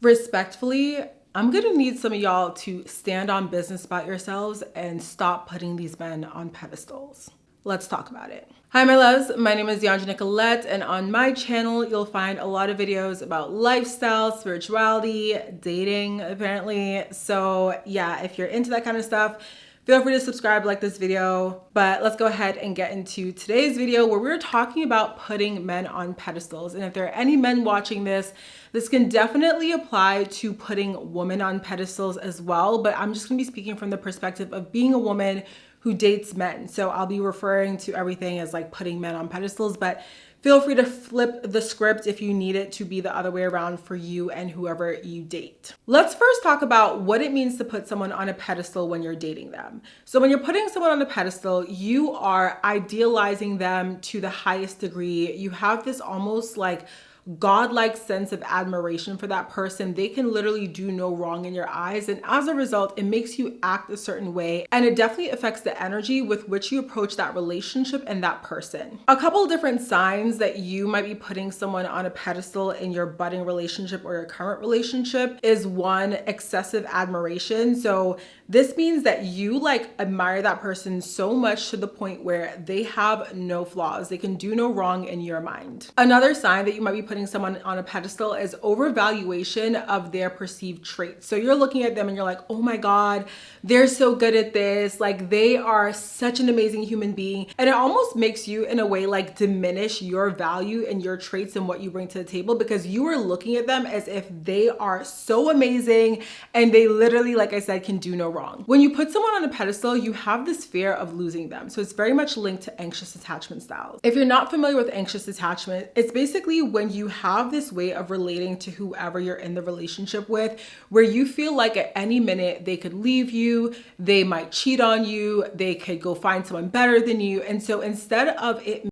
Respectfully, I'm gonna need some of y'all to stand on business about yourselves and stop putting these men on pedestals. Let's talk about it. Hi, my loves. My name is Dheandra Nicolette, and on my channel, you'll find a lot of videos about lifestyle, spirituality, dating, apparently. So yeah, if you're into that kind of stuff, feel free to subscribe, like this video. But let's go ahead and get into today's video where we're talking about putting men on pedestals. And if there are any men watching this can definitely apply to putting women on pedestals as well. But I'm just gonna be speaking from the perspective of being a woman who dates men. So I'll be referring to everything as like putting men on pedestals, but feel free to flip the script if you need it to be the other way around for you and whoever you date. Let's first talk about what it means to put someone on a pedestal when you're dating them. So when you're putting someone on a pedestal, you are idealizing them to the highest degree. You have this almost like godlike sense of admiration for that person. They can literally do no wrong in your eyes. And as a result, it makes you act a certain way. And it definitely affects the energy with which you approach that relationship and that person. A couple of different signs that you might be putting someone on a pedestal in your budding relationship or your current relationship is one, excessive admiration. So this means that you like admire that person so much to the point where they have no flaws. They can do no wrong in your mind. Another sign that you might be putting someone on a pedestal is overvaluation of their perceived traits. So you're looking at them and you're like, oh my God, they're so good at this. Like they are such an amazing human being. And it almost makes you in a way like diminish your value and your traits and what you bring to the table because you are looking at them as if they are so amazing and they literally, like I said, can do no wrong. When you put someone on a pedestal, you have this fear of losing them. So it's very much linked to anxious attachment styles. If you're not familiar with anxious attachment, it's basically when you have this way of relating to whoever you're in the relationship with, where you feel like at any minute they could leave you, they might cheat on you, they could go find someone better than you. And so instead of it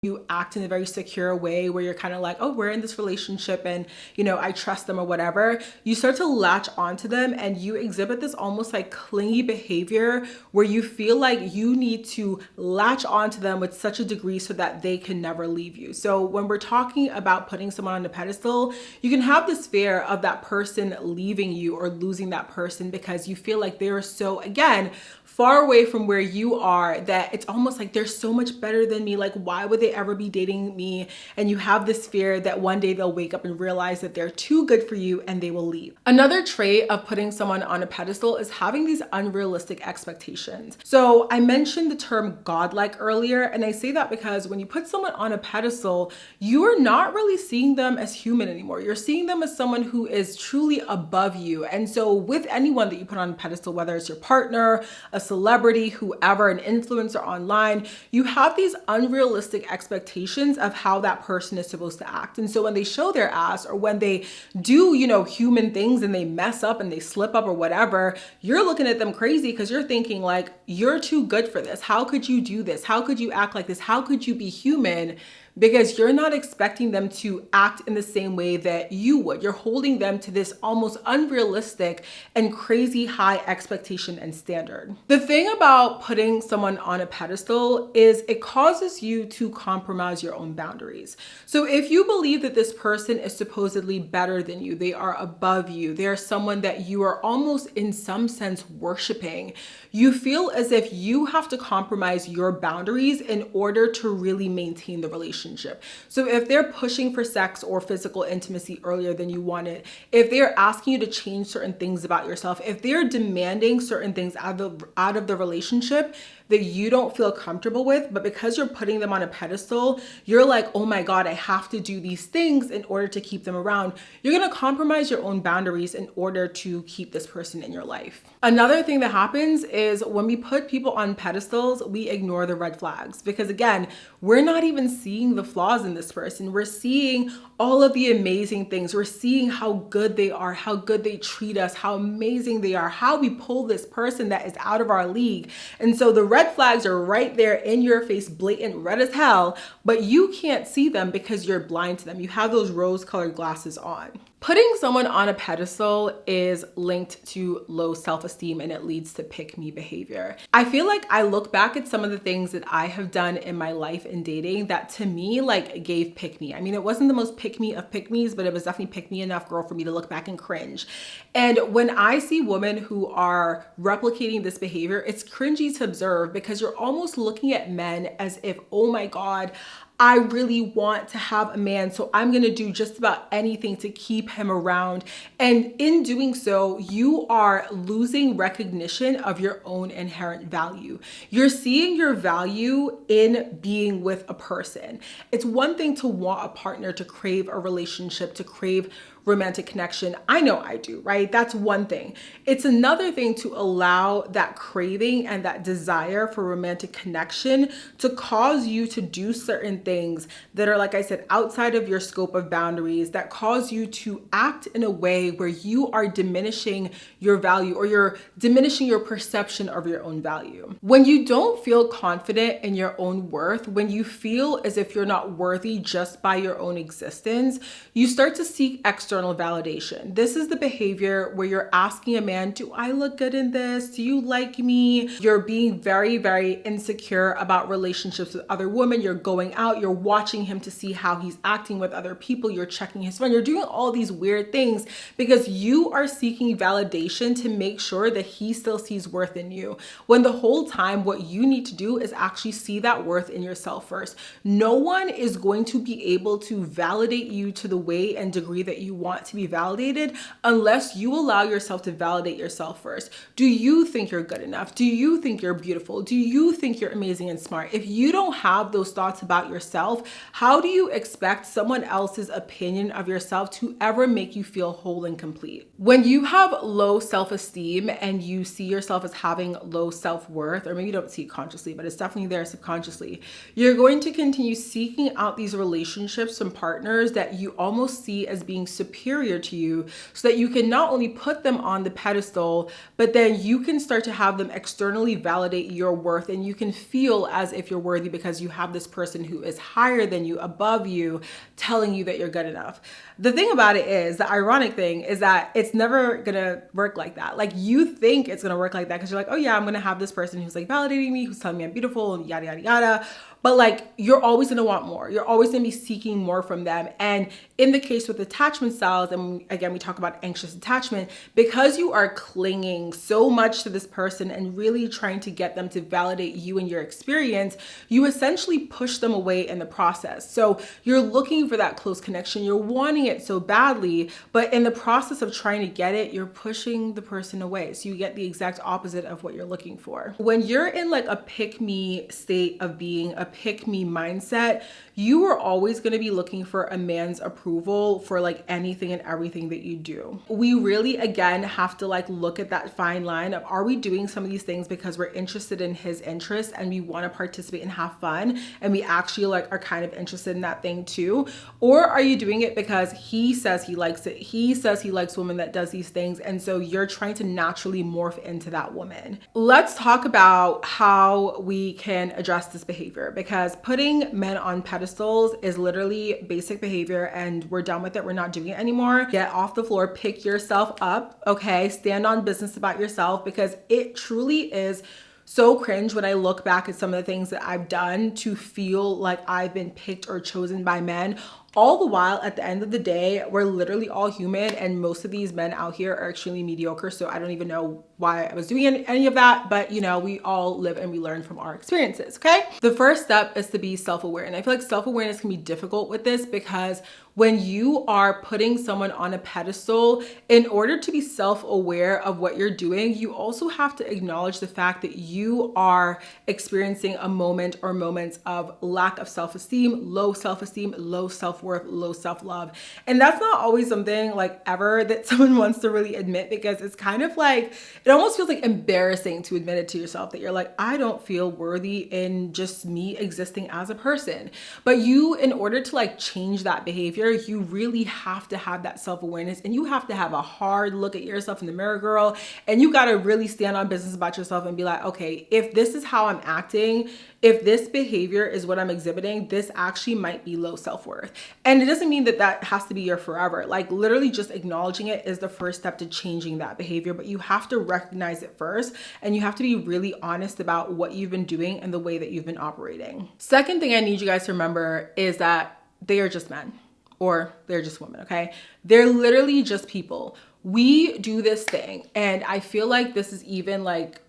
you act in a very secure way where you're kind of like, oh, we're in this relationship and, you know, I trust them or whatever, you start to latch onto them and you exhibit this almost like clingy behavior where you feel like you need to latch onto them with such a degree so that they can never leave you. So when we're talking about putting someone on a pedestal, you can have this fear of that person leaving you or losing that person because you feel like they're so, again, far away from where you are that it's almost like they're so much better than me. Like, why would they ever be dating me? And you have this fear that one day they'll wake up and realize that they're too good for you and they will leave. Another trait of putting someone on a pedestal is having these unrealistic expectations. So I mentioned the term godlike earlier, and I say that because when you put someone on a pedestal, you are not really seeing them as human anymore. You're seeing them as someone who is truly above you. And so with anyone that you put on a pedestal, whether it's your partner, a celebrity, whoever, an influencer online, you have these unrealistic expectations of how that person is supposed to act. And so when they show their ass or when they do, you know, human things and they mess up and they slip up or whatever, you're looking at them crazy because you're thinking like, you're too good for this. How could you do this? How could you act like this? How could you be human? Because you're not expecting them to act in the same way that you would. You're holding them to this almost unrealistic and crazy high expectation and standard. The thing about putting someone on a pedestal is it causes you to compromise your own boundaries. So if you believe that this person is supposedly better than you, they are above you, they are someone that you are almost in some sense worshiping, you feel as if you have to compromise your boundaries in order to really maintain the relationship. So if they're pushing for sex or physical intimacy earlier than you wanted, if they're asking you to change certain things about yourself, if they're demanding certain things out of the relationship that you don't feel comfortable with, but because you're putting them on a pedestal, you're like, oh my God, I have to do these things in order to keep them around. You're gonna compromise your own boundaries in order to keep this person in your life. Another thing that happens is when we put people on pedestals, we ignore the red flags because again, we're not even seeing the flaws in this person. We're seeing all of the amazing things. We're seeing how good they are, how good they treat us, how amazing they are, how we pull this person that is out of our league. And so the red flags are right there in your face, blatant, red as hell, but you can't see them because you're blind to them. You have those rose-colored glasses on. Putting someone on a pedestal is linked to low self-esteem and it leads to pick-me behavior. I feel like I look back at some of the things that I have done in my life in dating that to me like gave pick-me. I mean, it wasn't the most pick-me of pick-me's, but it was definitely pick-me enough, girl, for me to look back and cringe. And when I see women who are replicating this behavior, it's cringy to observe because you're almost looking at men as if, oh my God, I really want to have a man, so I'm gonna do just about anything to keep him around. And in doing so, you are losing recognition of your own inherent value. You're seeing your value in being with a person. It's one thing to want a partner, to crave a relationship, to crave romantic connection. I know I do, right? That's one thing. It's another thing to allow that craving and that desire for romantic connection to cause you to do certain things that are, like I said, outside of your scope of boundaries, that cause you to act in a way where you are diminishing your value or you're diminishing your perception of your own value. When you don't feel confident in your own worth, when you feel as if you're not worthy just by your own existence, you start to seek external validation. This is the behavior where you're asking a man, do I look good in this? Do you like me? You're being very, very insecure about relationships with other women. You're going out, you're watching him to see how he's acting with other people. You're checking his phone. You're doing all these weird things because you are seeking validation to make sure that he still sees worth in you. When the whole time, what you need to do is actually see that worth in yourself first. No one is going to be able to validate you to the way and degree that you want to be validated unless you allow yourself to validate yourself first. Do you think you're good enough? Do you think you're beautiful? Do you think you're amazing and smart? If you don't have those thoughts about yourself, how do you expect someone else's opinion of yourself to ever make you feel whole and complete? When you have low self-esteem and you see yourself as having low self-worth, or maybe you don't see it consciously, but it's definitely there subconsciously, you're going to continue seeking out these relationships and partners that you almost see as being superior to you so that you can not only put them on the pedestal, but then you can start to have them externally validate your worth and you can feel as if you're worthy because you have this person who is higher than you, above you, telling you that you're good enough. The thing about it is, the ironic thing is that it's never gonna work like that. Like you think it's gonna work like that because you're like, oh yeah, I'm gonna have this person who's like validating me, who's telling me I'm beautiful and yada, yada, yada. But like, you're always gonna want more. You're always gonna be seeking more from them. And in the case with attachment styles, and again, we talk about anxious attachment, because you are clinging so much to this person and really trying to get them to validate you and your experience, you essentially push them away in the process. So you're looking for that close connection. You're wanting it so badly, but in the process of trying to get it, you're pushing the person away. So you get the exact opposite of what you're looking for. When you're in like a pick-me state of being, a pick-me mindset, you are always going to be looking for a man's approval for like anything and everything that you do. We really, again, have to like look at that fine line of, are we doing some of these things because we're interested in his interests and we want to participate and have fun and we actually like are kind of interested in that thing too? Or are you doing it because he says he likes it? He says he likes women that does these things. And so you're trying to naturally morph into that woman. Let's talk about how we can address this behavior, because putting men on pedestals is literally basic behavior and we're done with it. We're not doing it anymore. Get off the floor, pick yourself up, okay? Stand on business about yourself, because it truly is so cringe when I look back at some of the things that I've done to feel like I've been picked or chosen by men. All the while, at the end of the day, we're literally all human and most of these men out here are extremely mediocre. So I don't even know why I was doing any of that, but you know, we all live and we learn from our experiences, okay? The first step is to be self-aware. And I feel like self-awareness can be difficult with this because when you are putting someone on a pedestal, in order to be self-aware of what you're doing, you also have to acknowledge the fact that you are experiencing a moment or moments of lack of self-esteem, low self-esteem, low self-worth, low self-love. And that's not always something like ever that someone wants to really admit, because it's kind of like, it almost feels like embarrassing to admit it to yourself that you're like, I don't feel worthy in just me existing as a person. But you, in order to like change that behavior, behavior, you really have to have that self-awareness, and you have to have a hard look at yourself in the mirror, girl. And you got to really stand on business about yourself and be like, okay, if this is how I'm acting, if this behavior is what I'm exhibiting, this actually might be low self-worth. And it doesn't mean that that has to be your forever. Like literally just acknowledging it is the first step to changing that behavior, but you have to recognize it first, and you have to be really honest about what you've been doing and the way that you've been operating. Second thing I need you guys to remember is that they are just men, or they're just women, okay? They're literally just people. We do this thing, and I feel like this is even like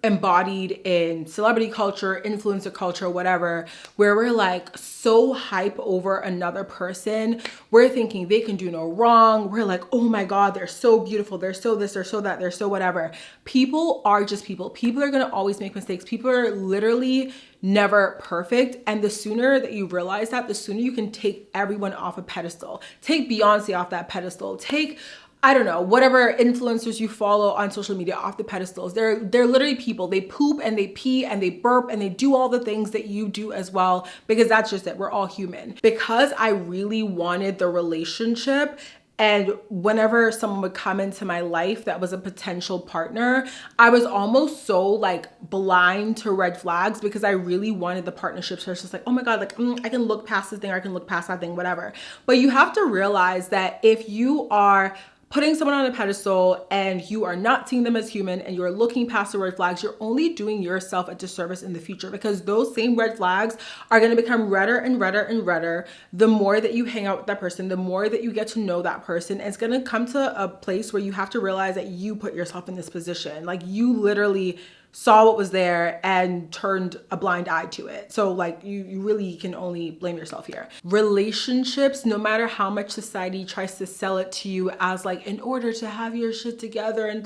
embodied in celebrity culture, influencer culture, whatever, where we're like so hype over another person. We're thinking they can do no wrong. We're like, oh my God, they're so beautiful. They're so this, they're so that, they're so whatever. People are just people. People are going to always make mistakes. People are literally never perfect. And the sooner that you realize that, the sooner you can take everyone off a pedestal. Take Beyonce off that pedestal. Take, I don't know, whatever influencers you follow on social media off the pedestals. They're literally people. They poop and they pee and they burp and they do all the things that you do as well, because that's just it. We're all human. Because I really wanted the relationship, and whenever someone would come into my life that was a potential partner, I was almost so like blind to red flags because I really wanted the partnership. So it's just like, oh my God, like I can look past this thing, or I can look past that thing, whatever. But you have to realize that if you are putting someone on a pedestal and you are not seeing them as human, and you're looking past the red flags, you're only doing yourself a disservice in the future, because those same red flags are going to become redder and redder and redder the more that you hang out with that person, the more that you get to know that person. And it's going to come to a place where you have to realize that you put yourself in this position. Like you literally saw what was there and turned a blind eye to it. So like you really can only blame yourself here. Relationships, no matter how much society tries to sell it to you as like, in order to have your shit together and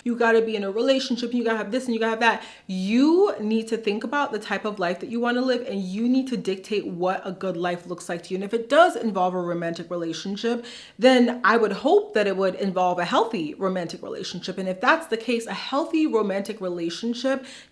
you gotta be in a relationship, and you gotta have this and you gotta have that. You need to think about the type of life that you want to live, and you need to dictate what a good life looks like to you. And if it does involve a romantic relationship, then I would hope that it would involve a healthy romantic relationship. And if that's the case, a healthy romantic relationship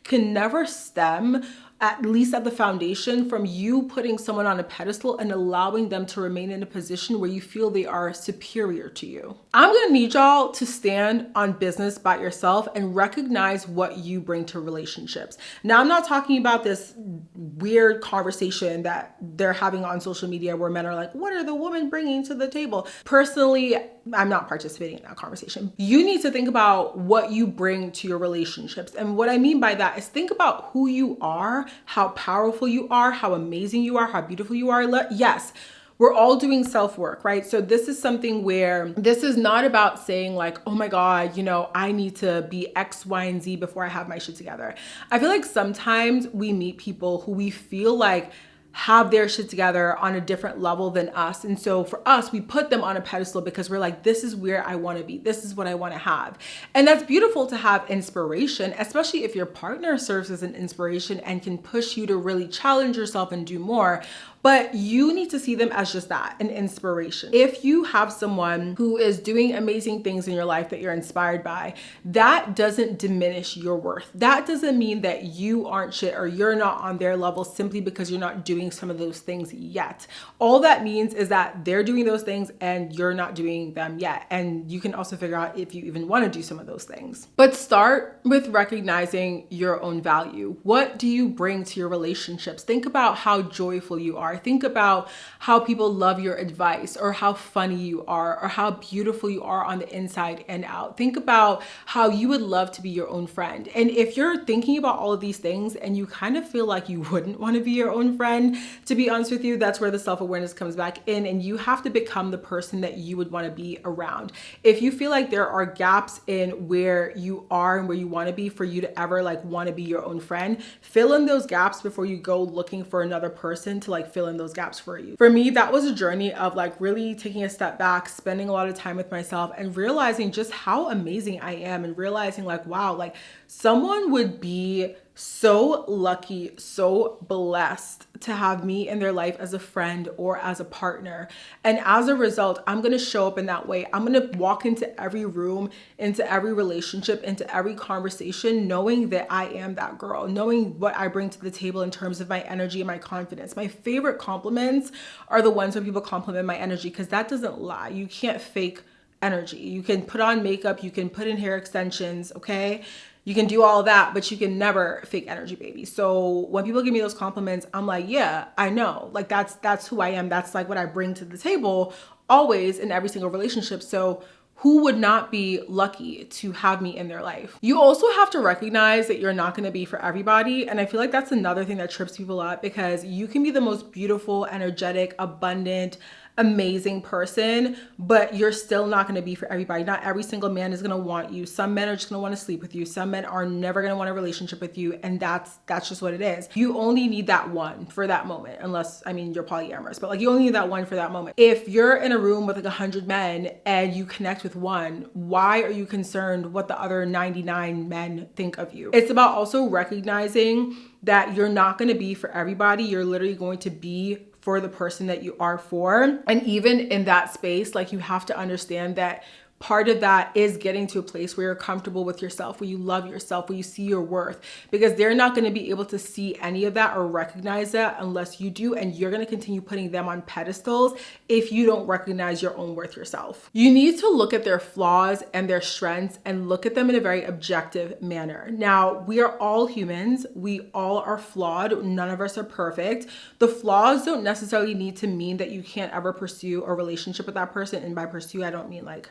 can never stem, at least at the foundation, from you putting someone on a pedestal and allowing them to remain in a position where you feel they are superior to you. I'm gonna need y'all to stand on business by yourself and recognize what you bring to relationships. Now, I'm not talking about this weird conversation that they're having on social media where men are like, what are the women bringing to the table? Personally, I'm not participating in that conversation. You need to think about what you bring to your relationships. And what I mean by that is think about who you are, how powerful you are, how amazing you are, how beautiful you are. Yes, we're all doing self-work, right? So this is something where this is not about saying like, oh my God, you know, I need to be X, Y, and Z before I have my shit together. I feel like sometimes we meet people who we feel like have their shit together on a different level than us. And so for us, we put them on a pedestal because we're like, this is where I want to be. This is what I want to have. And that's beautiful to have inspiration, especially if your partner serves as an inspiration and can push you to really challenge yourself and do more. But you need to see them as just that, an inspiration. If you have someone who is doing amazing things in your life that you're inspired by, that doesn't diminish your worth. That doesn't mean that you aren't shit or you're not on their level simply because you're not doing some of those things yet. All that means is that they're doing those things and you're not doing them yet. And you can also figure out if you even want to do some of those things. But start with recognizing your own value. What do you bring to your relationships? Think about how joyful you are. Think about how people love your advice, or how funny you are, or how beautiful you are on the inside and out. Think about how you would love to be your own friend. And if you're thinking about all of these things and you kind of feel like you wouldn't want to be your own friend, to be honest with you, that's where the self-awareness comes back in, and you have to become the person that you would want to be around. If you feel like there are gaps in where you are and where you want to be for you to ever like want to be your own friend, fill in those gaps before you go looking for another person to like fill in those gaps for you. For me, that was a journey of like really taking a step back, spending a lot of time with myself and realizing just how amazing I am, and realizing like, wow, like someone would be so lucky, so blessed to have me in their life as a friend or as a partner. And as a result, I'm going to show up in that way. I'm going to walk into every room, into every relationship, into every conversation, knowing that I am that girl, knowing what I bring to the table in terms of my energy and my confidence. My favorite compliments are the ones where people compliment my energy, because that doesn't lie. You can't fake energy. You can put on makeup, you can put in hair extensions, okay? You can do all that, but you can never fake energy, baby. So when people give me those compliments, I'm like, yeah, I know. Like that's who I am. That's like what I bring to the table always in every single relationship. So who would not be lucky to have me in their life? You also have to recognize that you're not going to be for everybody. And I feel like that's another thing that trips people up, because you can be the most beautiful, energetic, abundant, amazing person, but you're still not going to be for everybody. Not every single man is going to want you. Some men are just going to want to sleep with you. Some men are never going to want a relationship with you. And that's just what it is. You only need that one for that moment, unless, I mean, you're polyamorous, but like you only need that one for that moment. If you're in a room with like 100 men and you connect with one, why are you concerned what the other 99 men think of you? It's about also recognizing that you're not going to be for everybody. You're literally going to be for the person that you are for. And even in that space, like you have to understand that part of that is getting to a place where you're comfortable with yourself, where you love yourself, where you see your worth, because they're not going to be able to see any of that or recognize that unless you do. And you're going to continue putting them on pedestals if you don't recognize your own worth yourself. You need to look at their flaws and their strengths and look at them in a very objective manner. Now, we are all humans. We all are flawed. None of us are perfect. The flaws don't necessarily need to mean that you can't ever pursue a relationship with that person. And by pursue, I don't mean like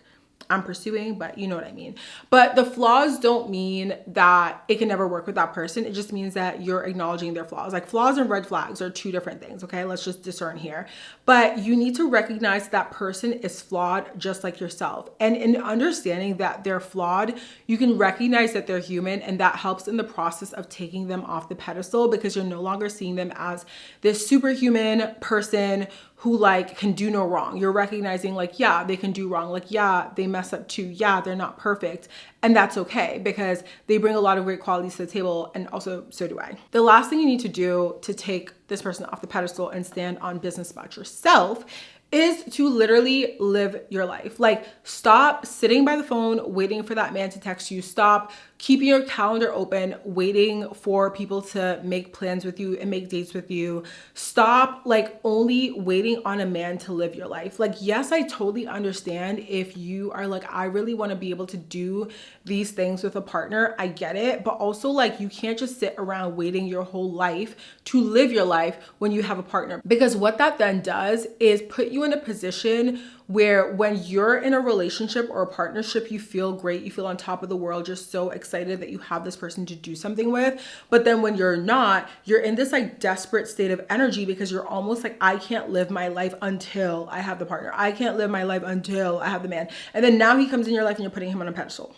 I'm pursuing, but you know what I mean. But the flaws don't mean that it can never work with that person. It just means that you're acknowledging their flaws. Like flaws and red flags are two different things, okay? Let's just discern here. But you need to recognize that person is flawed just like yourself. And in understanding that they're flawed, you can recognize that they're human, and that helps in the process of taking them off the pedestal, because you're no longer seeing them as this superhuman person who like can do no wrong. You're recognizing like, yeah, they can do wrong. Like, yeah, they mess up too. Yeah, they're not perfect. And that's okay, because they bring a lot of great qualities to the table, and also so do I. The last thing you need to do to take this person off the pedestal and stand on business about yourself is to literally live your life. Like, stop sitting by the phone waiting for that man to text you. Stop keeping your calendar open waiting for people to make plans with you and make dates with you. Stop like only waiting on a man to live your life. Like, yes, I totally understand if you are like, I really want to be able to do these things with a partner. I get it. But also, like, you can't just sit around waiting your whole life to live your life when you have a partner, because what that then does is put you in a position where when you're in a relationship or a partnership, you feel great, you feel on top of the world, you're so excited that you have this person to do something with. But then when you're not, you're in this like desperate state of energy, because you're almost like, I can't live my life until I have the partner. I can't live my life until I have the man. And then now he comes in your life and you're putting him on a pedestal.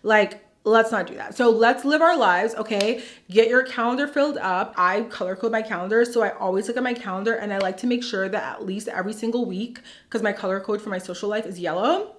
Like, let's not do that. So let's live our lives, okay? Get your calendar filled up. I color code my calendar, so I always look at my calendar, and I like to make sure that at least every single week, because my color code for my social life is yellow,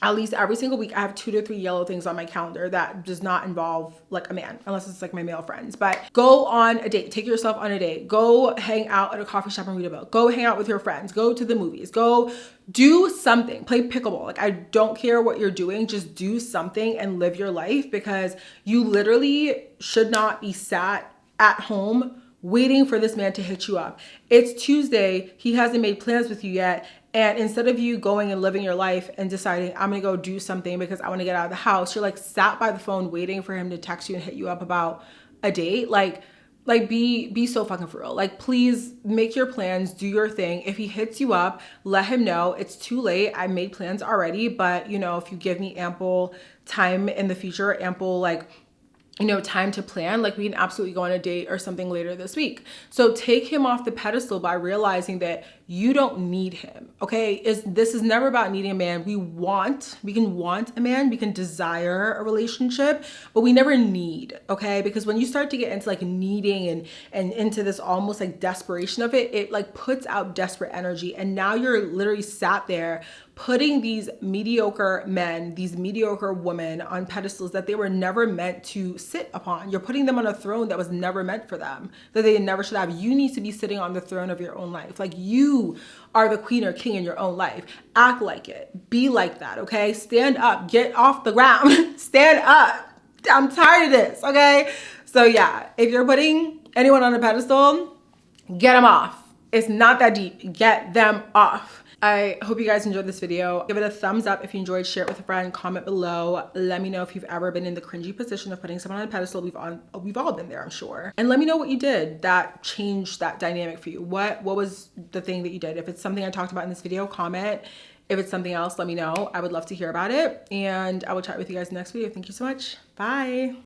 at least every single week I have 2 to 3 yellow things on my calendar that does not involve like a man, unless it's like my male friends. But go on a date, take yourself on a date, go hang out at a coffee shop and read a book, go hang out with your friends, go to the movies, go do something, play pickleball. Like, I don't care what you're doing, just do something and live your life, because you literally should not be sat at home waiting for this man to hit you up. It's Tuesday, he hasn't made plans with you yet. And instead of you going and living your life and deciding, I'm gonna go do something because I wanna get out of the house, you're like sat by the phone waiting for him to text you and hit you up about a date. Like be so fucking for real. Like, please make your plans, do your thing. If he hits you up, let him know it's too late. I made plans already, but you know, if you give me ample time in the future, ample like, you know, time to plan, like we can absolutely go on a date or something later this week. So take him off the pedestal by realizing that You don't need him, okay? This is never about needing a man. We can want a man, we can desire a relationship, but we never need, okay? Because when you start to get into like needing and into this almost like desperation of it, it like puts out desperate energy. And now you're literally sat there putting these mediocre men, these mediocre women on pedestals that they were never meant to sit upon. You're putting them on a throne that was never meant for them, that they never should have. You need to be sitting on the throne of your own life. Like, you are the queen or king in your own life. Act like it. Be like that, okay? Stand up. Get off the ground. Stand up. I'm tired of this, okay? So yeah, if you're putting anyone on a pedestal, get them off. It's not that deep. Get them off. I hope you guys enjoyed this video. Give it a thumbs up if you enjoyed, share it with a friend, comment below. Let me know if you've ever been in the cringy position of putting someone on a pedestal. We've all been there, I'm sure. And let me know what you did that changed that dynamic for you. What was the thing that you did? If it's something I talked about in this video, comment. If it's something else, let me know. I would love to hear about it. And I will chat with you guys in the next video. Thank you so much. Bye.